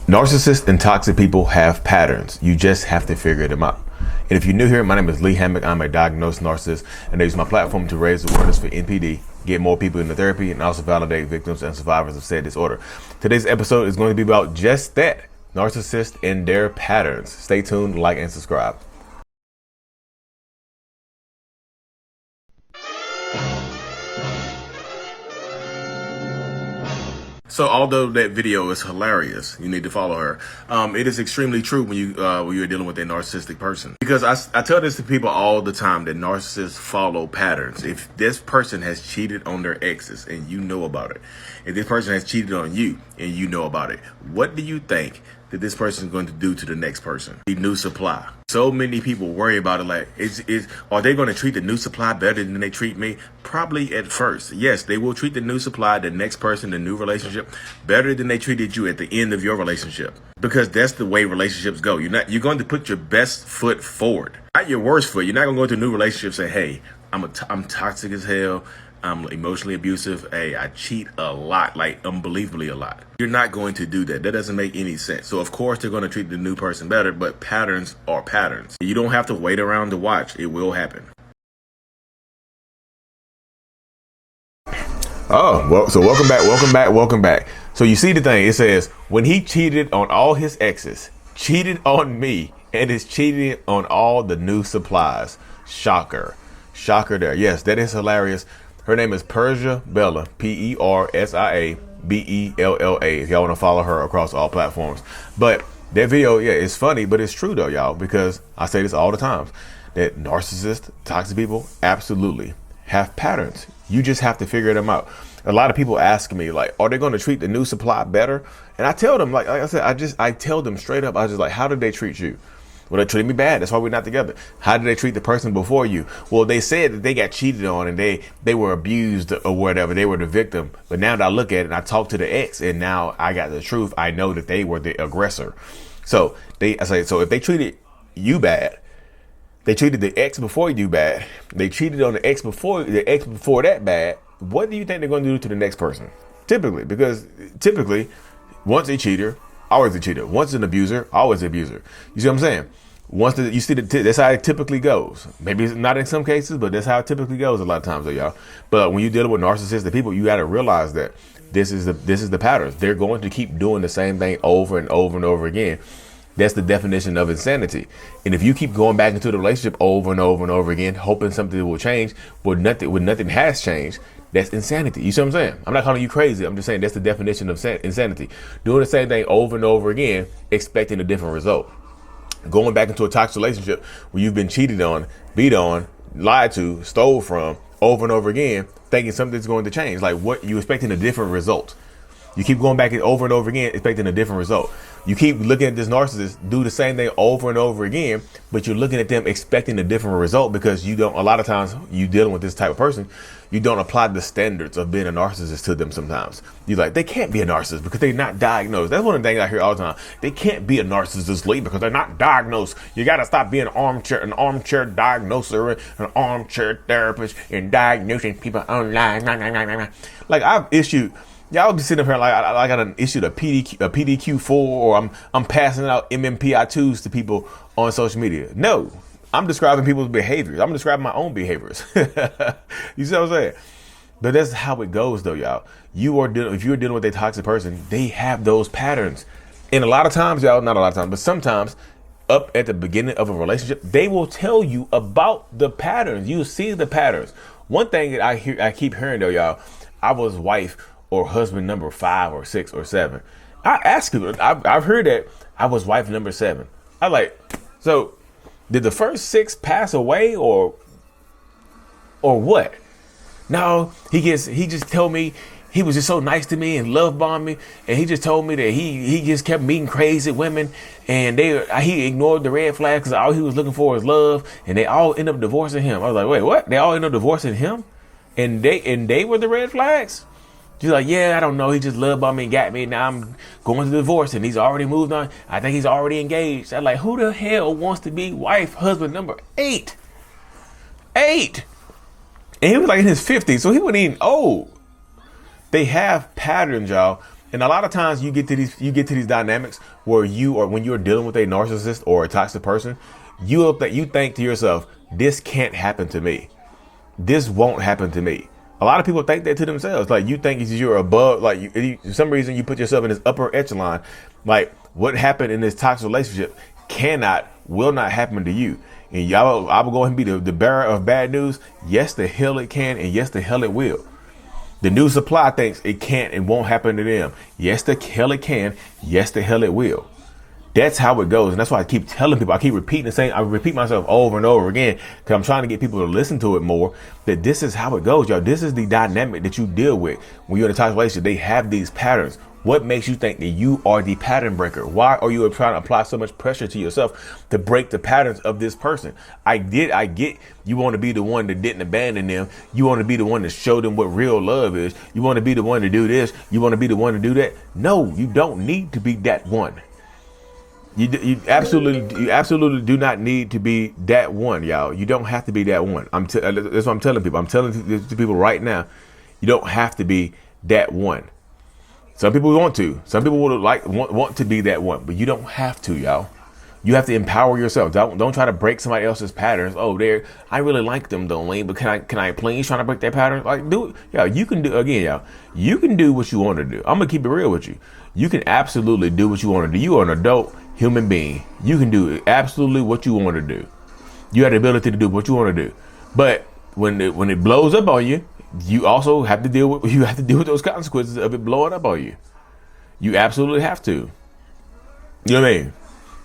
Narcissists and toxic people have patterns. You just have to figure them out. And if you're new here, my name is Lee Hammock. I'm a diagnosed narcissist, and I use my platform to raise awareness for NPD, get more people into therapy, and also validate victims and survivors of said disorder. Today's episode is going to be about just that, narcissists and their patterns. Stay tuned, like, and subscribe. So although that video is hilarious, you need to follow her. It is extremely true when you're dealing with a narcissistic person. Because I tell this to people all the time that narcissists follow patterns. If this person has cheated on their exes and you know about it, if this person has cheated on you and you know about it, what do you think that this person is going to do to the next person? The new supply. So many people worry about it like, are they going to treat the new supply better than they treat me? Probably at first. Yes, they will treat the new supply, the next person, the new relationship, better than they treated you at the end of your relationship. Because that's the way relationships go. You're going to put your best foot forward, not your worst foot. You're not going to go into a new relationship and say, hey, I'm toxic as hell. I'm emotionally abusive. Hey, I cheat a lot, like unbelievably a lot. You're not going to do that. That doesn't make any sense. So of course they're going to treat the new person better, but patterns are patterns. You don't have to wait around to watch. It will happen. Oh, well, so welcome back. So you see the thing, it says, when he cheated on all his exes, cheated on me, and is cheating on all the new supplies. Shocker there. Yes, that is hilarious. Her name is Persia Bella, Persia Bella, if y'all want to follow her across all platforms. But that video, yeah, it's funny, but it's true though, y'all, because I say this all the time, that narcissists, toxic people, absolutely have patterns. You just have to figure them out. A lot of people ask me, like, are they going to treat the new supply better? And I tell them, like I said, I tell them straight up, I just like, how did they treat you? Well, they treated me bad. That's why we're not together. How did they treat the person before you? Well, they said that they got cheated on and they were abused or whatever. They were the victim. But now that I look at it and I talk to the ex and now I got the truth, I know that they were the aggressor. So so if they treated you bad, they treated the ex before you bad, they cheated on the ex before that bad, what do you think they're going to do to the next person? Typically, once a cheater, always a cheater. Once an abuser, always an abuser. You see what I'm saying? That's how it typically goes. Maybe it's not in some cases, but that's how it typically goes a lot of times, though, y'all. But when you're dealing with narcissistic people, you got to realize that this is the patterns. They're going to keep doing the same thing over and over and over again. That's the definition of insanity. And if you keep going back into the relationship over and over and over again, hoping something will change, when nothing has changed, that's insanity. You see what I'm saying? I'm not calling you crazy. I'm just saying that's the definition of insanity. Doing the same thing over and over again, expecting a different result. Going back into a toxic relationship where you've been cheated on, beat on, lied to, stole from over and over again, thinking something's going to change. Like what you expecting a different result. You keep going back over and over again, expecting a different result. You keep looking at this narcissist do the same thing over and over again, but you're looking at them expecting a different result because a lot of times you dealing with this type of person, you don't apply the standards of being a narcissist to them sometimes. You're like, they can't be a narcissist because they're not diagnosed. That's one of the things I hear all the time. They can't be a narcissist, Lee, because they're not diagnosed. You got to stop being an armchair diagnoser, an armchair therapist, and diagnosing people online. Like y'all be sitting up here like I got issued a PDQ-4 or I'm passing out MMPI-2s to people on social media. No, I'm describing people's behaviors. I'm describing my own behaviors. You see what I'm saying? But that's how it goes though, y'all. If you're dealing with a toxic person, they have those patterns. And a lot of times, y'all, not a lot of times, but sometimes up at the beginning of a relationship, they will tell you about the patterns. You see the patterns. One thing that I keep hearing though, y'all, I was wife or husband number 5 or 6 or 7. I ask people, I've heard that I was wife number 7. I like, so did the first 6 pass away or what? No, he just told me he was just so nice to me and love bombed me, and he just told me that he just kept meeting crazy women and he ignored the red flags because all he was looking for is love, and they all end up divorcing him. I was like, wait, what? They all end up divorcing him, and they were the red flags? She's like, yeah, I don't know. He just love bombed me and got me. Now I'm going to divorce and he's already moved on. I think he's already engaged. I'm like, who the hell wants to be husband number 8? 8. And he was like in his 50s, so he wasn't even old. They have patterns, y'all. And a lot of times you get to these dynamics where when you're dealing with a narcissist or a toxic person, you think to yourself, this can't happen to me. This won't happen to me. A lot of people think that to themselves. Like, you think you're above, like, for some reason you put yourself in this upper echelon. Like, what happened in this toxic relationship will not happen to you. And I will go ahead and be the bearer of bad news. Yes, the hell it can, and yes, the hell it will. The new supply thinks it can't and won't happen to them. Yes, the hell it can. Yes, the hell it will. That's how it goes. And that's why I keep telling people, I keep repeating the same. I repeat myself over and over again because I'm trying to get people to listen to it more, that this is how it goes, y'all. This is the dynamic that you deal with when you're in a toxic relationship. They have these patterns. What makes you think that you are the pattern breaker? Why are you trying to apply so much pressure to yourself to break the patterns of this person? I get you want to be the one that didn't abandon them. You want to be the one to show them what real love is. You want to be the one to do this. You want to be the one to do that. No, you don't need to be that one. You absolutely do not need to be that one, y'all. You don't have to be that one. That's what I'm telling people. I'm telling to people right now, you don't have to be that one. Some people want to. Some people would want to be that one, but you don't have to, y'all. You have to empower yourself. Don't try to break somebody else's patterns. Oh, I really like them though, Wayne, but can I please try to break their patterns? Like, do it. Yeah, you can do, again, y'all. You can do what you want to do. I'm gonna keep it real with you. You can absolutely do what you want to do. You are an adult human being. You can do absolutely what you want to do. You have the ability to do what you want to do. But when it blows up on you, you also have to deal with those consequences of it blowing up on you. You absolutely have to. You know what I mean?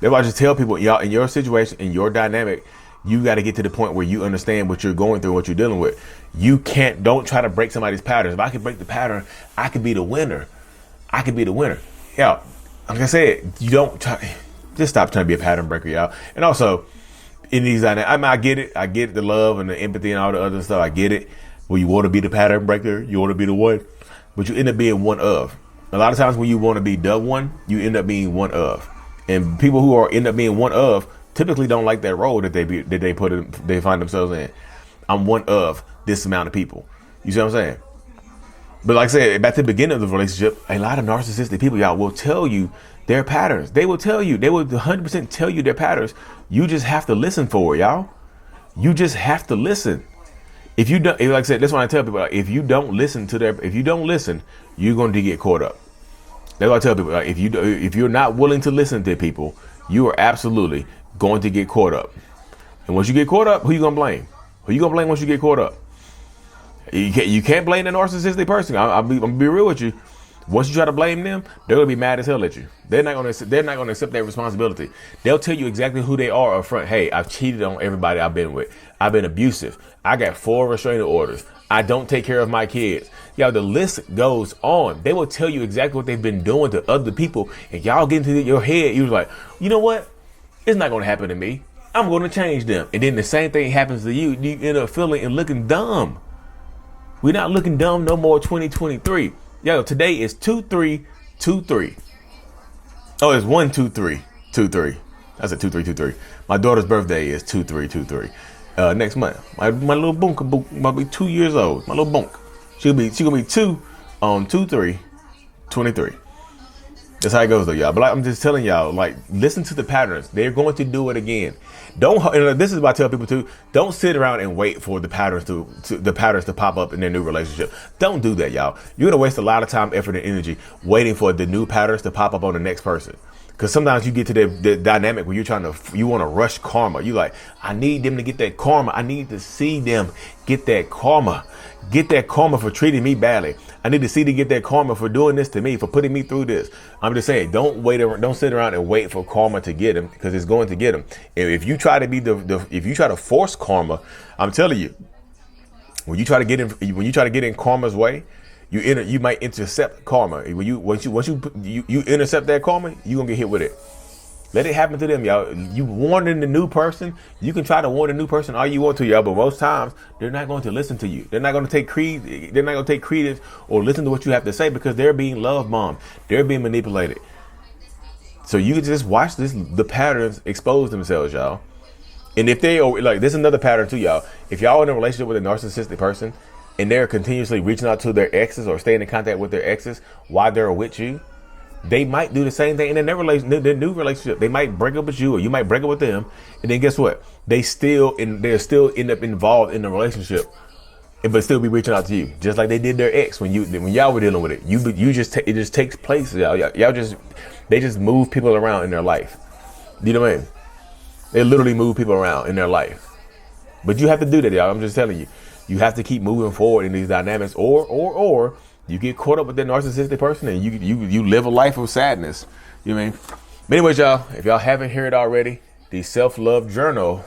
That's why I just tell people, y'all, in your situation, in your dynamic, you got to get to the point where you understand what you're going through, what you're dealing with. Don't try to break somebody's patterns. If I can break the pattern, I could be the winner. Yeah, like I said, just stop trying to be a pattern breaker, y'all. And also, in these dynamics, I get it, the love and the empathy and all the other stuff. I get it. Well, you want to be the pattern breaker, you want to be the one, but you end up being one of. A lot of times when you want to be the one, you end up being one of. And people who end up being one of typically don't like that role that they find themselves in. I'm one of this amount of people. You see what I'm saying? But like I said, back to the beginning of the relationship, a lot of narcissistic people, y'all, will tell you their patterns. They will 100% tell you their patterns. You just have to listen for it, y'all. You just have to listen. If you don't, like I said, that's why I tell people, if you don't listen, you're going to get caught up. That's why I tell people, if you're not willing to listen to people, you are absolutely going to get caught up. And once you get caught up, who you going to blame? Who you going to blame once you get caught up? You can't blame the narcissistic person. I'm gonna be real with you. Once you try to blame them, they're gonna be mad as hell at you. They're not gonna accept that responsibility. They'll tell you exactly who they are up front. Hey, I've cheated on everybody I've been with. I've been abusive. I got 4 restraining orders. I don't take care of my kids. Y'all, the list goes on. They will tell you exactly what they've been doing to other people, and y'all get into your head. You're like, you know what? It's not gonna happen to me. I'm gonna change them. And then the same thing happens to you. You end up feeling and looking dumb. We're not looking dumb no more. 2023. Yo, today is 2323. Oh, it's 12323. That's a 2323. My daughter's birthday is 2323. Next month, my little bunk might be 2 years old. My little bunk, she gonna be 2 on 2323. That's how it goes though, y'all. But like, I'm just telling y'all, like, listen to the patterns. They're going to do it again. This is what I tell people too. Don't sit around and wait for the patterns to pop up in their new relationship. Don't do that, y'all. You're gonna waste a lot of time, effort, and energy waiting for the new patterns to pop up on the next person. Because sometimes you get to the dynamic where you want to rush karma. You like, I need them to get that karma. I need to see them get that karma. Get that karma for treating me badly. I need to see them get that karma for doing this to me, for putting me through this. I'm just saying, don't sit around and wait for karma to get them, because it's going to get them. If you try to be if you try to force karma, I'm telling you, when you try to get in karma's way, you might intercept karma. Once you intercept that karma, you're gonna get hit with it. Let it happen to them, y'all. You warning the new person. You can try to warn the new person all you want to, y'all, but most times they're not going to listen to you. They're not going to take credence or listen to what you have to say, because they're being love bombed. They're being manipulated. So you can just watch the patterns expose themselves, y'all. And if this is another pattern too, y'all. If y'all in a relationship with a narcissistic person, and they're continuously reaching out to their exes or staying in contact with their exes while they're with you, they might do the same thing in their new relationship. They might break up with you, or you might break up with them, and then guess what? They're still end up involved in the relationship, but still be reaching out to you, just like they did their ex when y'all were dealing with it. It just takes place. They just move people around in their life. You know what I mean? They literally move people around in their life. But you have to do that, y'all. I'm just telling you. You have to keep moving forward in these dynamics, or you get caught up with that narcissistic person and you live a life of sadness. You know what I mean? But anyways, y'all, if y'all haven't heard already, the self-love journal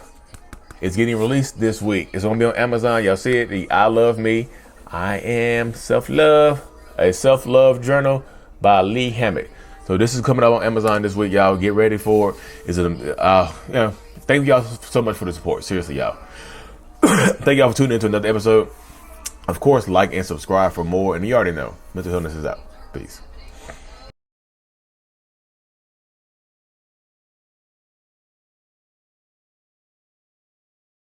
is getting released this week. It's gonna be on Amazon. Y'all see it? The I Love Me, I Am Self-Love, a self-love journal by Lee Hammett. So this is coming up on Amazon this week, y'all. Get ready for it. Thank y'all so much for the support. Seriously, y'all. Thank y'all for tuning into another episode. Of course, like and subscribe for more. And you already know, mental illness is out. Peace.